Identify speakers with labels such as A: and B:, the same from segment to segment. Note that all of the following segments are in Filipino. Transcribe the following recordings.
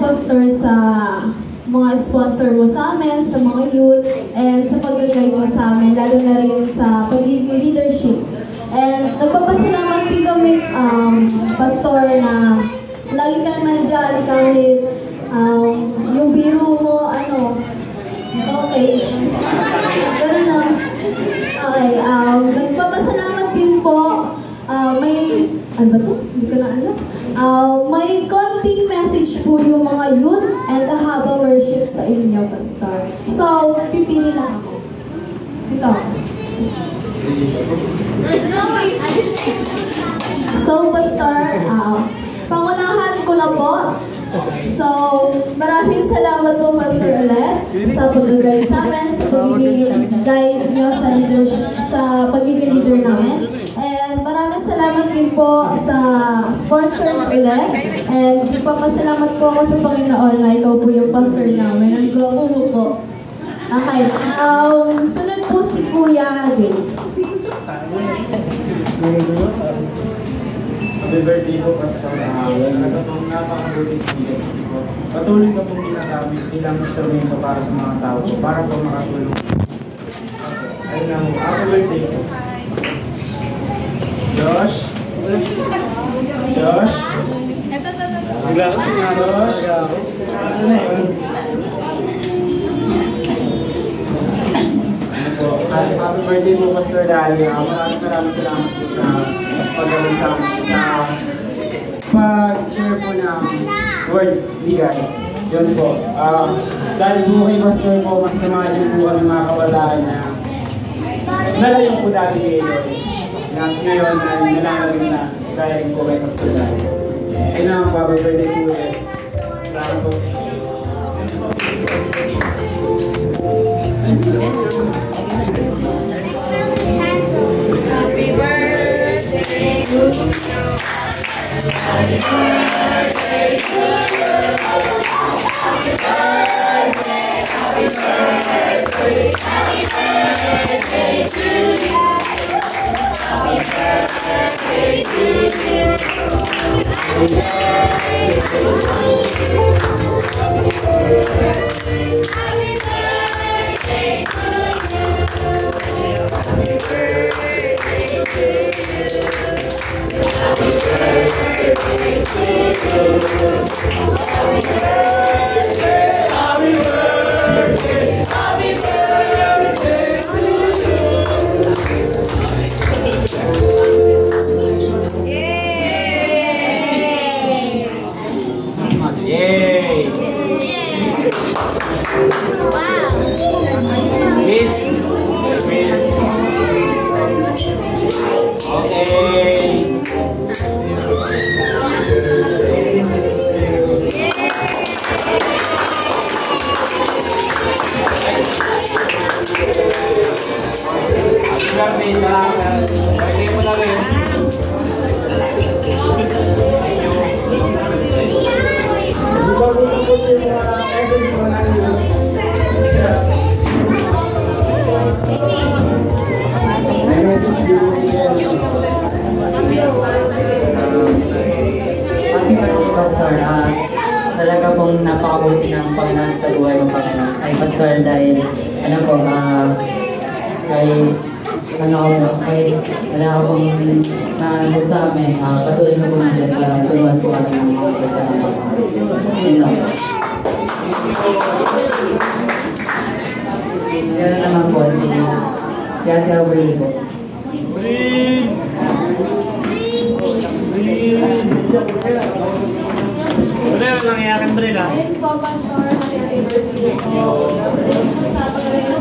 A: Pastor, sa mga sponsor mo sa amin, sa mga youth, and sa pag-guide mo sa amin, lalo na rin sa pagiging leadership. And nagpapasalamat din kami, Pastor, na lagi kang nandyan kahit yung biro mo, okay. Ganun lang. Okay, nagpapasalamat din po. Ano ba to? Hindi ko na alam. May konting message po yung mga youth and the Haba worship sa inyo, Pastor. So, pipili lang ako. Ito. So, Pastor, pangunahan ko na po. So, maraming salamat po, Pastor ulit, sa pag-guide sa amin, sa pagiging guide nyo sa pagiging leader namin. And maraming salamat din po sa sponsor ulit. And papasalamat po ako sa Panginoon na ikaw po yung pastor namin. Ang gwapo po. Okay. Sunod po si Kuya Jay.
B: Happy birthday po, Pastor. Napakabuting bigay kasi po. Patuloy na pong ginagamit nilang instrumento para sa mga tao po, para po makatulong. Ayun na po. Happy birthday po. Josh? Josh? Josh? Ano na yun? Happy birthday po, Pastor Dali. Maraming salamat po sa pag-gawin sa pag-share po ng word legal. Yun po. Dahil po kay Pastor po, mas naman po kami mga kabataan na nalayo po dati kay Lord. Ngayon na nalalagin na dahil po kay Pastor Dali. Ayun na, happy birthday po ulit. Salamat po.
C: Happy birthday to you. Happy birthday to you. Happy birthday, happy birthday, happy birthday to you. Happy birthday to you. Happy birthday to you. Happy birthday to you. Happy birthday to you. Happy birthday to you. Happy birthday, happy birthday, happy birthday to you.
B: Yay!
C: Wow!
B: Miss! Okay! Grabe, salamat. Pwede mo na rin. May message dito si Ellie.
D: Happy birthday, Pastor. Talaga pong napakabuti ng Panginoon sa buhay ng Panginoon. Ay, Pastor, dahil, wala akong sa amin, patuloy na po nandiyan para tulungan po kami ng mga salita ng Panginoon. Yun lang. Siya na naman po, si Ate Avril po.
E: Ano nangyayari, Bril, ha?
A: Ayun po, Pastor. Happy birthday po. Sa pag-alay sa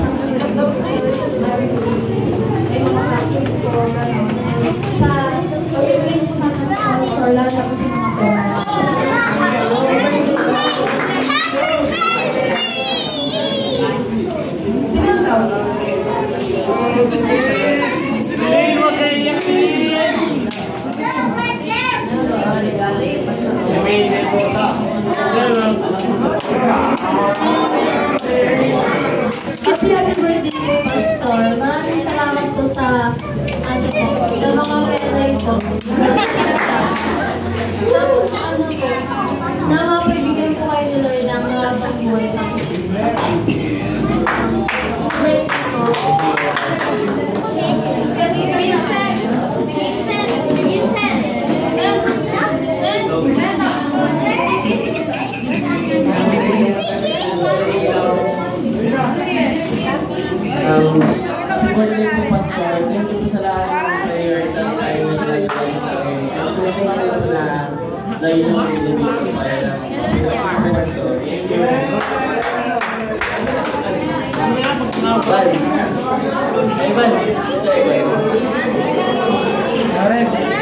A: ay mga practice po, gano'n. And sa pag-ibigay po sa akin sponsor, lahat na po sa mga pera. Sino daw?
E: Bril, huwag kayo iyak. Sabihin po sa...
A: Kasi happy birthday po, Pastor. Maraming salamat po sa sa mga penay po. Tapos po, na mapaibigyan po kayo nila
C: birthday ko.
F: Birthday po, Pastor. Thank you po sa lahat ng prayers at tayo na nilagay sa akin. So, thank you po na dahil na pinibig ko para lang po, Pastor. Thank you. Vals. Hey, Vals. Alright.